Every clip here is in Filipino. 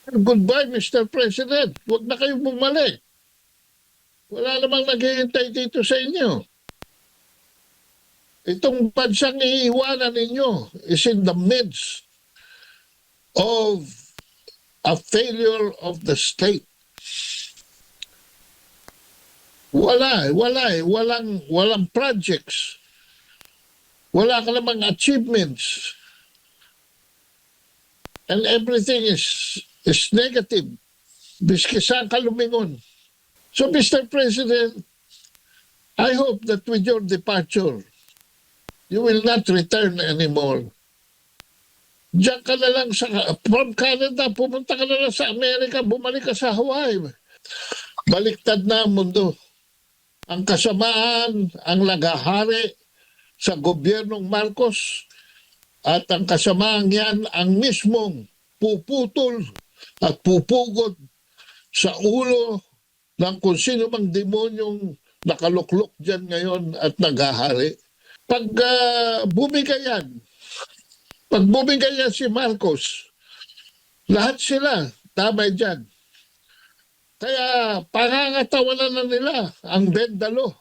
Goodbye, Mr. President. Huwag na kayong bumalik. Wala namang naghihintay dito sa inyo. Itong bansang iiwanan ninyo is in the midst of a failure of the state. Walang projects. Wala ka namang achievements. And everything is negative. Biski saan ka lumingon. So, Mr. President, I hope that with your departure, you will not return anymore. Diyan ka na lang from Canada, pumunta ka na lang sa Amerika, bumalik ka sa Hawaii. Baliktad na ang mundo. Ang kasamaan, ang nagahari sa gobyernong Marcos, at ang kasamaan yan ang mismong puputol at pupugod sa ulo ng kung sino mang demonyong nakaluklok dyan ngayon at naghahari. Pag bumigay yan si Marcos, lahat sila tamay dyan. Kaya pangangatawanan na nila ang bendalo.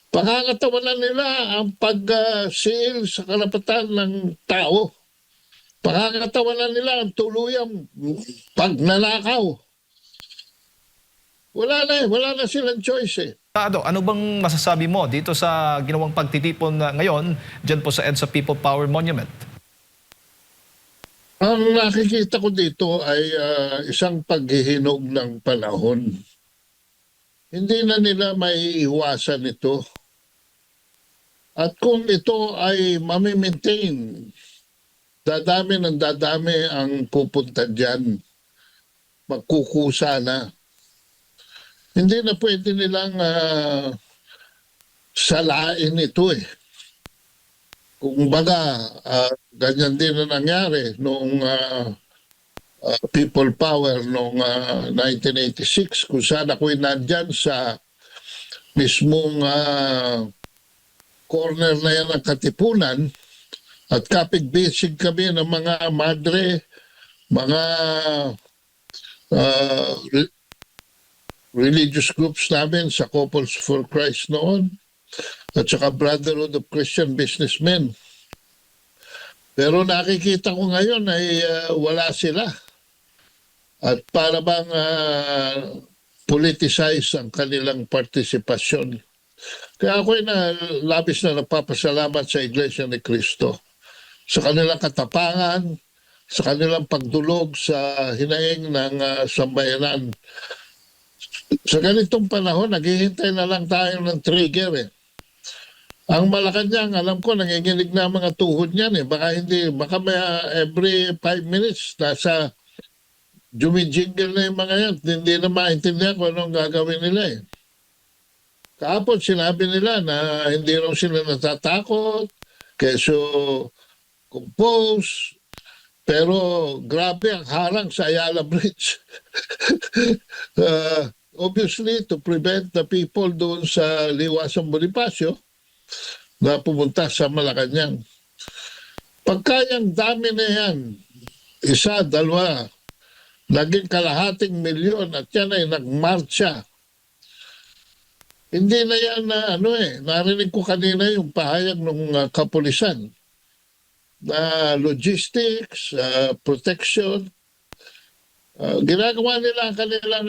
Pangangatawanan nila ang pag-seal sa karapatan ng tao. Pangangatawanan nila ang tuluyang pagnanakaw. Wala na silang choice eh. Ano bang masasabi mo dito sa ginawang pagtitipon ngayon dyan po sa EDSA People Power Monument? Ang nakikita ko dito ay isang paghihinog ng panahon. Hindi na nila maiiwasan ito. At kung ito ay mamimaintain, dadami ang pupunta dyan. Magkukusa na. Hindi na pwede nilang salain ito eh. Kung baga, ganyan din na nangyari noong People Power noong 1986 kung saan ako'y nandyan sa mismong corner na yan ng Katipunan at kapig-bisig kami ng mga madre, mga religious groups namin sa Couples for Christ noon at saka Brotherhood of Christian Businessmen. Pero nakikita ko ngayon ay wala sila. At para bang politicize ang kanilang partisipasyon. Kaya ako'y labis na nagpapasalamat sa Iglesia ni Cristo sa kanilang katapangan, sa kanilang pagdulog sa hinaing ng sambayanan. Sa ganitong panahon, naghihintay na lang tayo ng trigger eh. Ang Malacanang, alam ko, nanginginig na mga tuhod niyan eh. Baka may every 5 minutes, nasa jumijingle na yung mga yan. Hindi na maintindihan kung anong gagawin nila eh. Kahapon, sinabi nila na hindi raw sila natatakot, keso compose, pero grabe ang harang sa Ayala Bridge. Obviously, to prevent the people doon sa Liwasang Bonifacio, na pumunta sa Malacanang. Pagkayang dami na yan, 1, 2, naging 250,000 at yan ay nagmarcha. Hindi na yan na narinig ko kanina yung pahayag ng kapulisan na logistics, protection. Ginagawa nila ang kanilang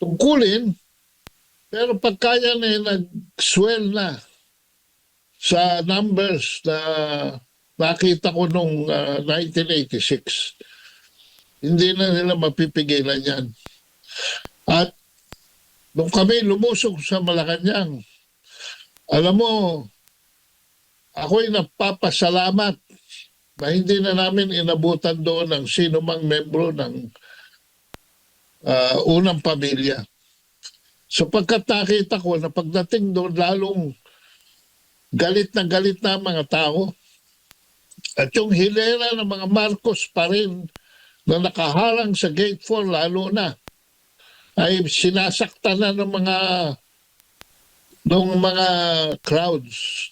tungkulin. Pero pagkaya na nag-swell na sa numbers na nakita ko noong 1986, hindi na nila mapipigilan yan. At nung kami lumusog sa Malacanang, alam mo, ako'y nagpapasalamat na hindi na namin inabutan doon ng sino mang membro ng unang pamilya. Sapagkat nakita ko na pagdating doon lalong galit na mga tao at yung hilera ng mga Marcos pa rin na nakaharang sa Gate 4 lalo na ay sinasaktan na ng mga crowds.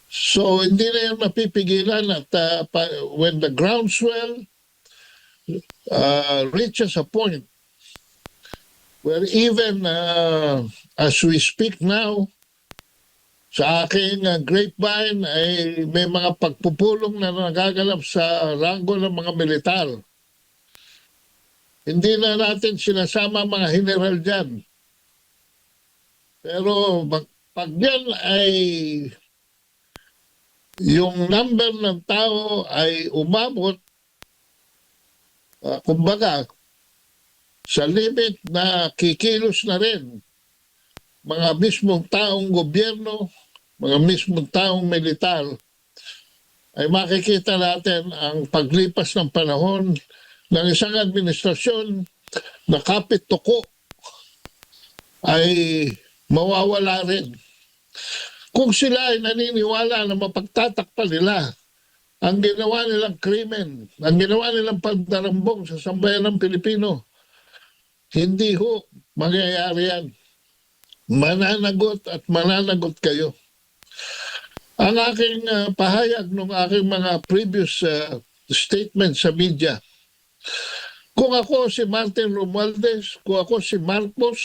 So hindi na yan mapipigilan at when the groundswell reaches a point where even as we speak now, sa aking grapevine ay may mga pagpupulong na nagaganap sa ranggo ng mga militar. Hindi na natin sinasama mga general dyan. Pero pag yan ay yung number ng tao ay umabot, kumbaga, sa limit na kikilos na rin mga mismong taong gobyerno, mga mismong taong militar, ay makikita natin ang paglipas ng panahon ng isang administrasyon na kapit-tuko ay mawawala rin. Kung sila ay naniniwala na mapagtatakpan nila ang ginawa nilang krimen, ang ginawa nilang pagdarambong sa sambayan ng Pilipino, hindi ho mangyayari yan. Mananagot at mananagot kayo. Ang aking pahayag ng aking mga previous statements sa media, kung ako si Martin Romualdez, kung ako si Marcos,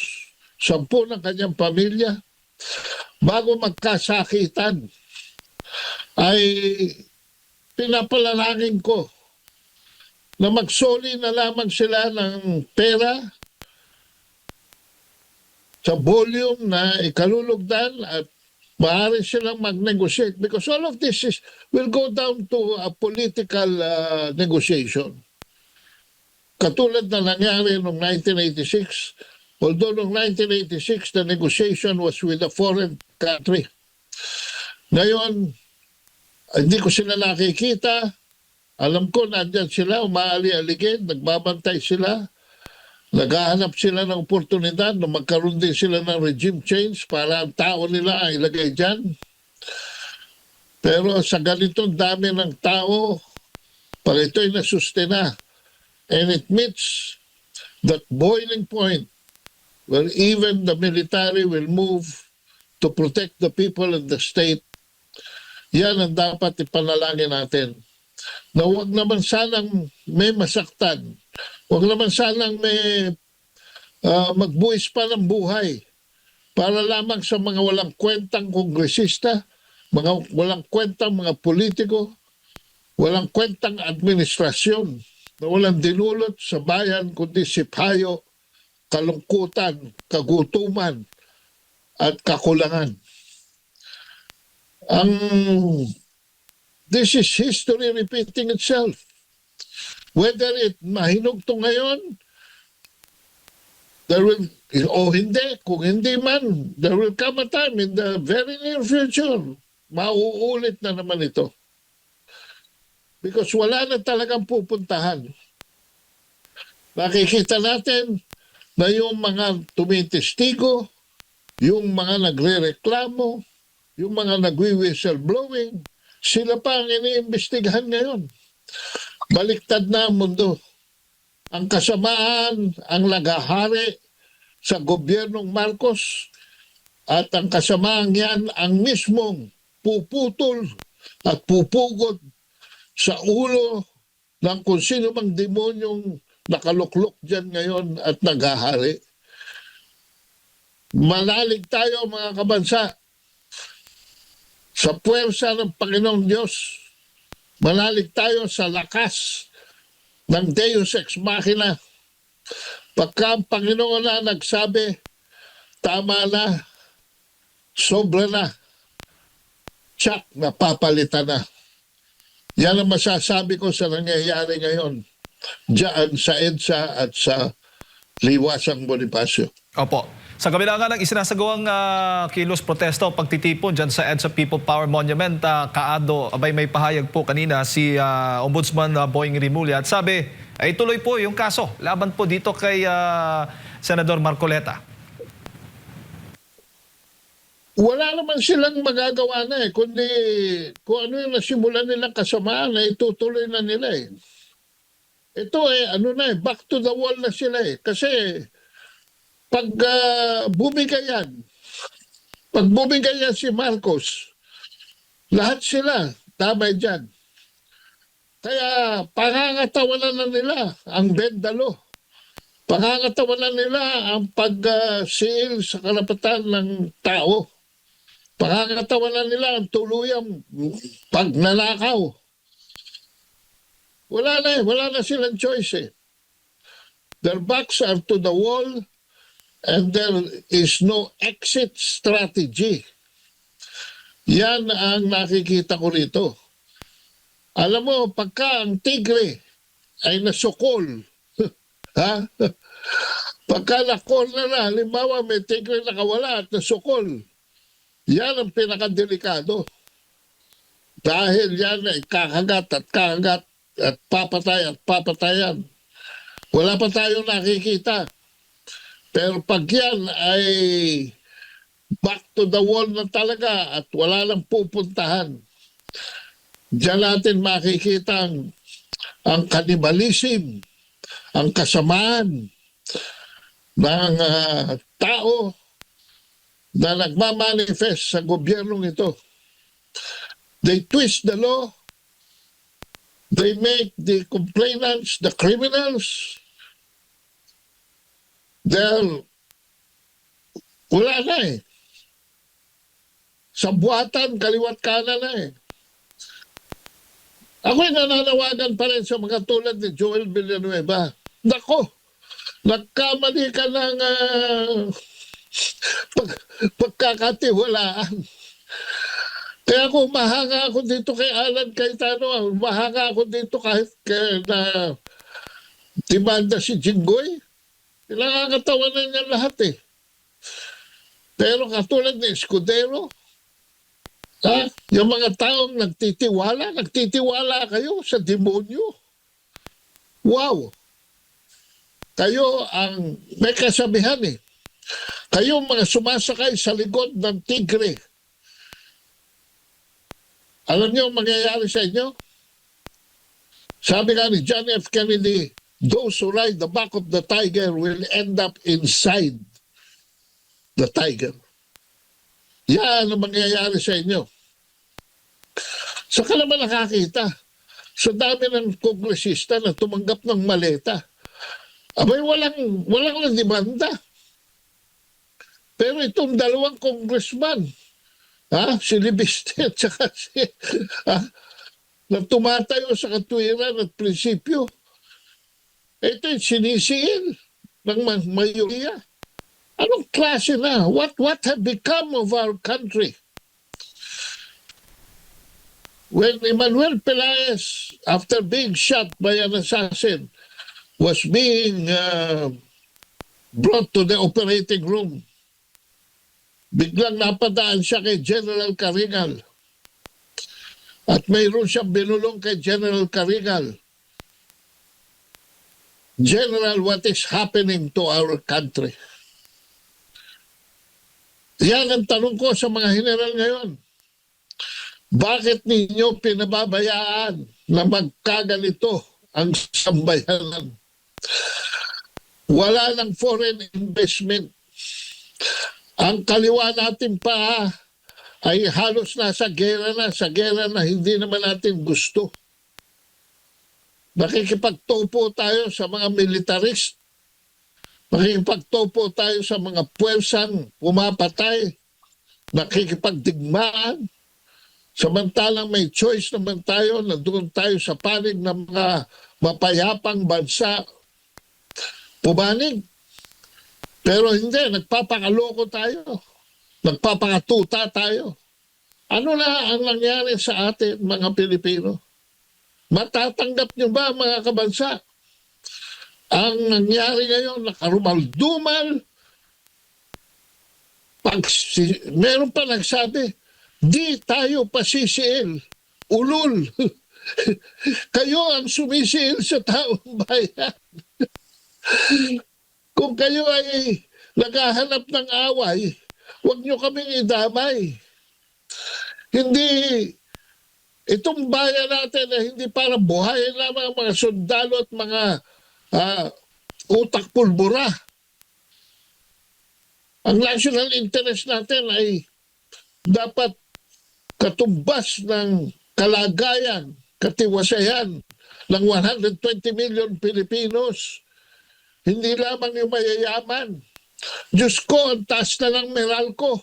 10 ng kanyang pamilya, bago magkasakitan, ay pinapalalangin ko na magsoli na lamang sila ng pera sa volume na ikalulugdan at maaari silang mag-negotiate because all of this will go down to a political negotiation. Katulad na nangyari noong 1986, although noong 1986 the negotiation was with a foreign country. Ngayon, hindi ko sila nakikita. Alam ko, nandyan sila, umaali-aligid, nagbabantay sila. Naghahanap sila ng oportunidad na magkaroon din sila ng regime change para ang tao nila ay ilagay dyan. Pero sa ganitong dami ng tao, pag ito'y nasustena, and it meets that boiling point where even the military will move to protect the people of the state, yan ang dapat ipanalangin natin. Na huwag naman sanang may masaktan. Huwag naman sanang may magbuwis pa ng buhay para lamang sa mga walang kwentang kongresista, mga walang kwentang mga politiko, walang kwentang administrasyon na walang dinulot sa bayan kundi sipayo, kalungkutan, kagutuman at kakulangan. This is history repeating itself. Whether it mahinog to ngayon, there will, o hindi, kung hindi man, there will come a time in the very near future, mauulit na naman ito. Because wala na talagang pupuntahan. Nakikita natin na yung mga tumitestigo, yung mga nagre-reklamo, yung mga nagwi-whistleblowing, sila pa ang iniimbestigahan ngayon. Baliktad na ang mundo. Ang kasamaan ang nagahari sa gobyernong Marcos at ang kasamaan yan ang mismong puputol at pupugod sa ulo ng kung sino mang demonyong nakaluklok dyan ngayon at nagahari. Manalig tayo mga kabansa sa puwersa ng Panginoong Diyos. Manalig tayo sa lakas ng Deus Ex Machina. Pagka ang Panginoon na nagsabi, tama na, sobra na, tsak, napapalitan na. Yan ang masasabi ko sa nangyayari ngayon diyan sa EDSA at sa Liwasang Bonifacio. Opo. Sa kabila nga ng isinasagawang kilos protesta o pagtitipon dyan sa EDSA People Power Monument, Kaado, abay may pahayag po kanina si Ombudsman Boying Rimulya at sabi ay tuloy po yung kaso laban po dito kay Senador Marcoleta. Wala naman silang magagawa na kundi kung ano yung nasimulan nilang kasamaan na itutuloy na nila Ito back to the wall na sila Kasi pag bumigay yan si Marcos, lahat sila damay dyan. Kaya pangangatawanan na nila ang bendalo. Pangangatawanan nila ang pag-seal sa karapatan ng tao. Pangangatawanan nila ang tuluyang pagnanakaw. Wala na silang choice eh. Their backs are to the wall and there is no exit strategy. Yan ang nakikita ko rito. Alam mo, pagka ang tigre ay nasukol, ha? Pagka na-corner na, halimbawa may tigre nakawala at nasukol, yan ang pinakadelikado. Dahil yan ay kakagat at papatayan. Wala pa tayong nakikita. Pero pag yan ay back to the wall na talaga at wala nang pupuntahan, diyan natin makikita ang kanibalism, ang kasamaan ng tao na nagmamanifest sa gobyernong ito. They twist the law. They make the complainants the criminals. Wala na eh. Sa buhatan, kaliwat kanan na eh. Ako'y nananawagan pa rin sa mga tulad ni Joel Villanueva. Nako, nagkamali ka ng pagkakatiwalaan. Kaya kung mahanga ako dito kay Alan Cayetano, mahanga ako dito kahit na demanda si Jinggoy, nakakatawanan niya lahat eh. Pero katulad ni Escudero, yung mga taong nagtitiwala kayo sa demonyo. Wow! Kayo ang may kasabihan eh. Kayo mga sumasakay sa likod ng tigre. Alam niyo ang mangyayari sa inyo? Sabi nga ni John F. Kennedy, those who ride the back of the tiger will end up inside the tiger. Yan ang mangyayari sa inyo. Saka naman nakakita, sa dami ng kongresista na tumanggap ng maleta, abay walang demanda. Pero itong dalawang congressman, si Libiste at saka na tumatayo sa katwiran at prinsipyo, ito yung sinisiil ng mayoriya. Anong klase na? What have become of our country? When Emmanuel Pelaez, after being shot by an assassin, was being brought to the operating room, biglang napadaan siya kay General Caringal. At mayroon siyang binulong kay General Caringal. General, what is happening to our country? Yan ang tanong ko sa mga general ngayon. Bakit ninyo pinababayaan na magkaganito ang sambayanan? Wala ng foreign investment. Ang kaliwa natin pa ay halos nasa gera na hindi naman natin gusto. Nakikipagtopo tayo sa mga militarist. Nakikipagtopo tayo sa mga puwersang pumapatay. Nakikipagdigmaan. Samantalang may choice naman tayo na doon tayo sa panig ng mga mapayapang bansa. Pumanig. Pero hindi, nagpapakaloko tayo. Nagpapakatuta tayo. Ano na ang nangyari sa atin, mga Pilipino? Matatanggap nyo ba, mga kabansa? Ang nangyari ngayon, nakarumal-dumal. Meron pa nagsabi, di tayo pasisiil. Ulul. Kayo ang sumisiil sa taong bayan. Kung kayo ay naghahanap ng away, huwag nyo kaming idamay. Hindi, itong bayan natin na hindi para buhayin lamang ang mga sundalo at mga utak pulbura. Ang national interest natin ay dapat katumbas ng kalagayan, katiwasayan ng 120 million Pilipinos. Hindi lamang yung mayayaman. Diyos ko, ang taas na ng Meralco.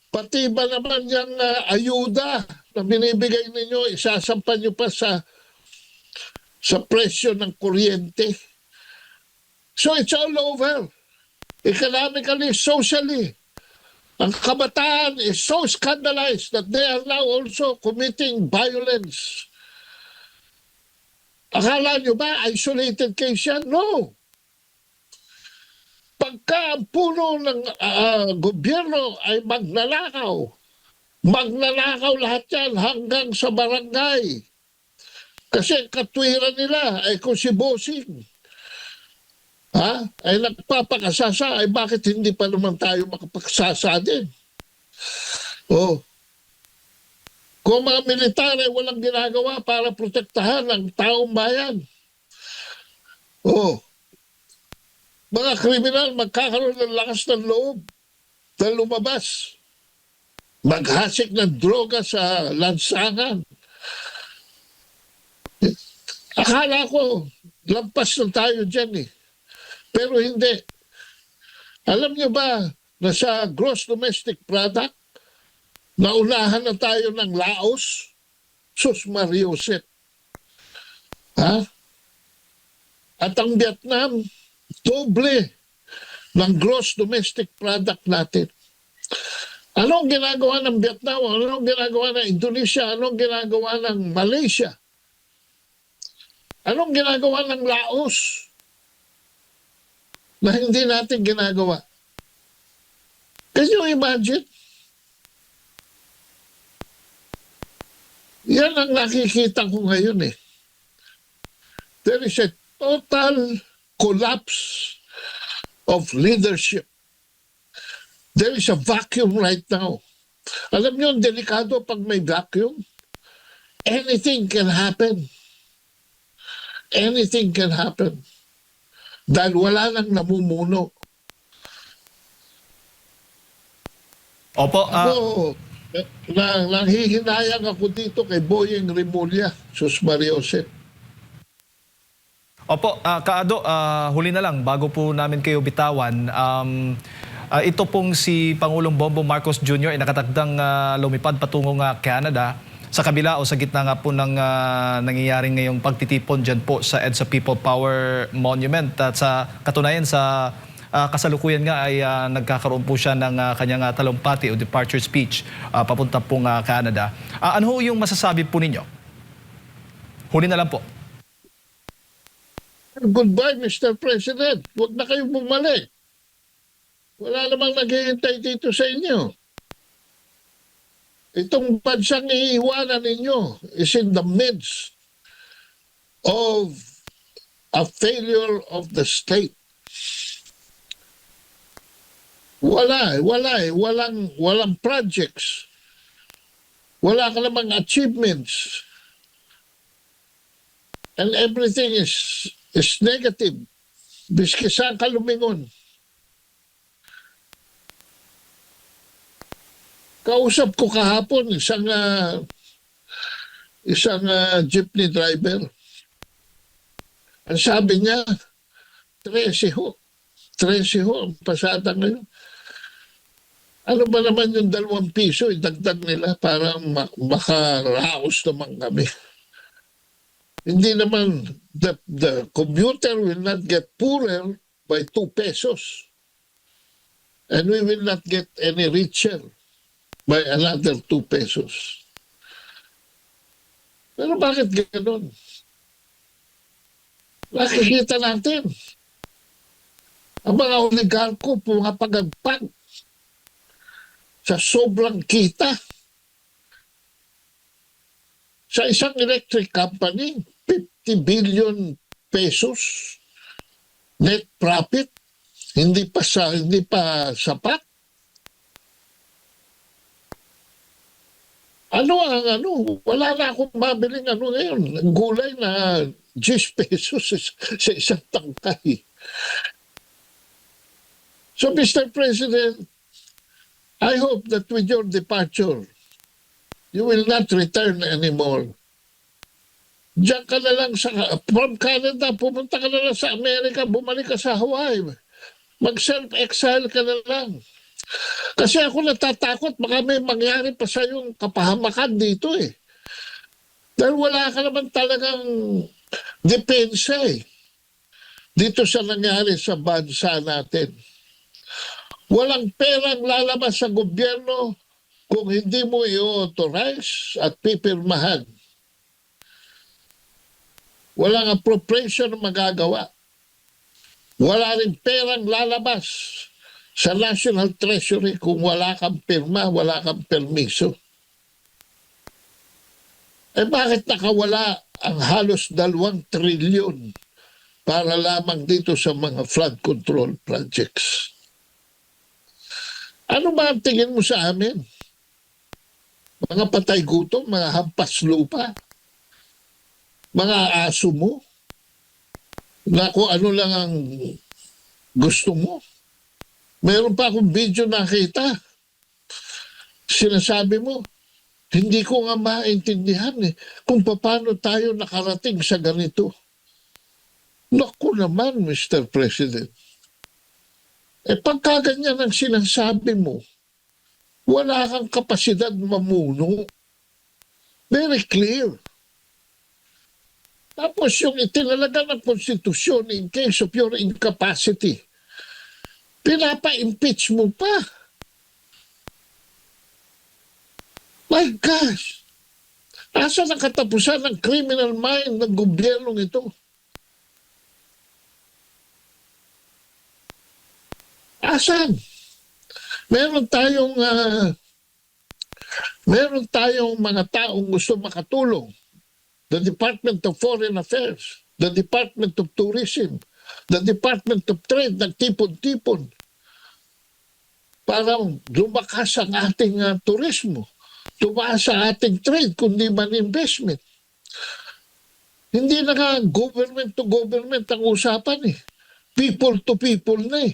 Pati ba naman yung ayuda na binibigay ninyo, isasampan nyo pa sa presyo ng kuryente. So it's all over. Economically, socially. Ang kabataan is so scandalized that they are now also committing violence. Akala nyo ba isolated case yan? No. Pagka ang puno ng gobyerno ay magnanakaw lahat yan hanggang sa barangay. Kasi katwiran nila ay kung si Bossing ay nagpapakasasa, ay bakit hindi pa naman tayo makapakasasa din? Kung mga militar ay walang ginagawa para protektahan ang taong bayan. Mga kriminal magkakaroon ng lakas ng loob na lumabas. Maghasik ng droga sa lansangan. Akala ko, lampas na tayo dyan eh. Pero hindi. Alam niyo ba na sa gross domestic product, naunahan na tayo ng Laos? Sus Mariosep. At ang Vietnam, doble ng gross domestic product natin. Anong ginagawa ng Vietnam? Anong ginagawa ng Indonesia? Anong ginagawa ng Malaysia? Anong ginagawa ng Laos na hindi natin ginagawa? Can you imagine? Yan ang nakikita ko ngayon eh. There is a total collapse of leadership. There is a vacuum right now. Alam niyo, delikado pag may vacuum. Anything can happen. Anything can happen. Dahil wala nang namumuno. Opo. Nanghihinayang ako dito kay Boying Rimulya, Sus Mariosep. Opo, Kaado, huli na lang bago po namin kayo bitawan. Ito pong si Pangulong Bongbong Marcos Jr. ay nakatagdang lumipad patungong Canada sa kabila o sa gitna nga po ng nangyayaring ngayong pagtitipon dyan po sa EDSA People Power Monument. At sa katunayan sa kasalukuyan nga ay nagkakaroon po siya ng kanyang talumpati o departure speech papunta pong Canada. Ano ho yung masasabi po ninyo? Huli na lang po. Goodbye, Mr. President. Huwag na kayong bumalik. Wala namang naghihintay dito sa inyo. Itong bansang iiwanan ninyo is in the midst of a failure of the state. Walang projects. Wala ka namang achievements. And everything is negative. Biski saan ka lumingon. Kausap ko kahapon isang jeepney driver. Ang sabi niya, 13 ho ang pasada ngayon. Ano ba naman yung 2 piso, idagdag nila para makaraos naman kami. Hindi naman, the commuter will not get poorer by 2 pesos. And we will not get any richer by another 2 pesos. Pero bakit gano'n? Nakikita natin. Ang mga oligarko pumapagagpag sa sobrang kita. Sa isang electric company, 50 billion pesos net profit, hindi pa sapat. Wala na akong mabiling ngayon. Gulay na 10 pesos sa isang tangkay. So, Mr. President, I hope that with your departure, you will not return anymore Diyan ka na lang from Canada, pumunta ka na lang sa Amerika, bumalik ka sa Hawaii. Mag-self-exile ka na lang. Kasi ako natatakot, baka may mangyari pa sa yung kapahamakan dito eh. Dahil wala ka naman talagang depensa eh. Dito sa nangyari sa bansa natin. Walang perang lalabas sa gobyerno kung hindi mo i-authorize at pipirmahan. Walang appropriation na magagawa. Wala rin perang lalabas sa National Treasury kung wala kang pirma, wala kang permiso. Eh bakit nakawala ang halos 2 trilyon para lamang dito sa mga flood control projects? Ano ba ang tingin mo sa amin? Mga patay gutom, mga hampas lupa, mga aso mo, na kung ano lang ang gusto mo. Meron pa akong video nakita. Sinasabi mo, hindi ko nga maintindihan kung paano tayo nakarating sa ganito. Naku naman, Mr. President. Pagka ganyan ang sinasabi mo, wala kang kapasidad mamuno. Very clear. Tapos yung itinalaga ng konstitusyon in case of your incapacity, pinapa-impeach mo pa. My gosh! Asa ang katapusan ng criminal mind ng gobyernong ito? Asan? Meron tayong mga taong gusto makatulong. The Department of Foreign Affairs, the Department of Tourism, the Department of Trade, nagtipon-tipon para lumakas ang ating turismo, tumaas ang ating trade, kundi man investment. Hindi na nga government to government ang usapan eh. People to people na eh.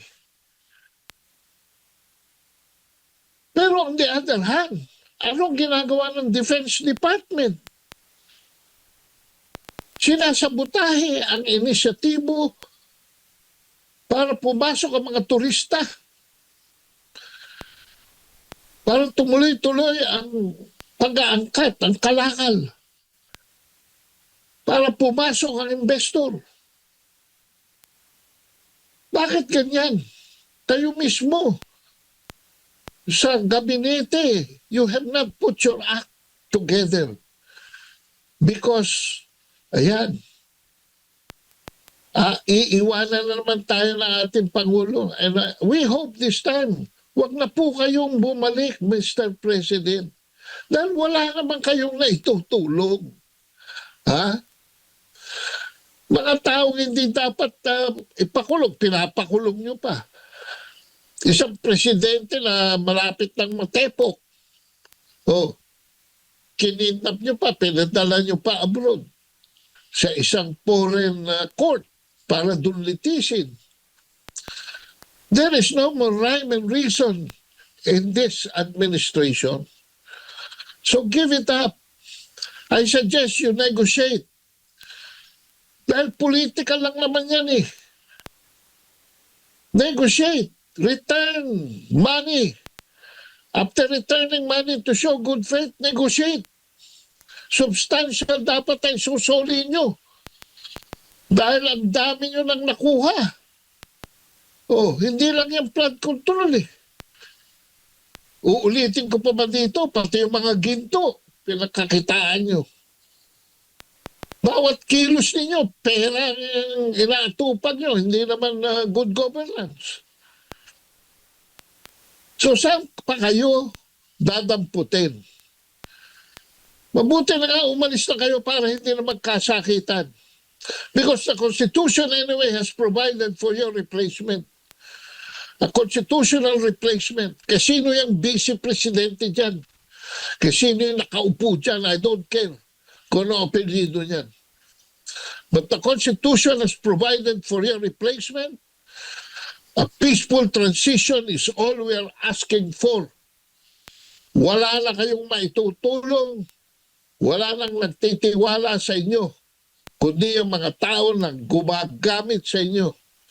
Pero on the other hand, anong ginagawa ng Defense Department? Sinasabotahe ang inisyatibo para pumasok ang mga turista. Para tumuloy-tuloy ang pag-aangkat, ang kalakal. Para pumasok ang investor. Bakit ganyan? Kayo mismo, sa gabinete, you have not put your act together. Because, ayan, iiwanan na naman tayo ng ating Pangulo. And we hope this time, wag na po kayong bumalik, Mr. President. Dahil wala naman kayong naitutulog. Ha? Mga taong hindi dapat ipakulong, pinapakulong nyo pa. Isang presidente na malapit ng matepok. Kinidnap nyo pa, pinadala nyo pa abroad sa isang foreign court para dun litisin. There is no more rhyme and reason in this administration. So give it up. I suggest you negotiate. Dahil political lang naman yan eh. Negotiate. Return money. After returning money to show good faith, negotiate. Substantial dapat ay susuli nyo. Dahil ang dami nyo nang nakuha. Hindi lang yung flood control eh. Uulitin ko pa ba dito, pati yung mga ginto, pinagkakitaan nyo. Bawat kilos ninyo, pera ang inaatupag nyo, hindi naman good governance. So saan pa kayo dadamputin? Mabuti na nga umalis na kayo para hindi na magkasakitan. Because the Constitution anyway has provided for your replacement. A constitutional replacement. Kasi sino yung vice presidente dyan? Kasi sino yung nakaupo dyan? I don't care kung ano apelido niyan. But the Constitution has provided for your replacement. A peaceful transition is all we are asking for. Wala na kayong maitutulong. Wala nang nagtitiwala sa inyo. kundi yung mga tao na gumagamit sa inyo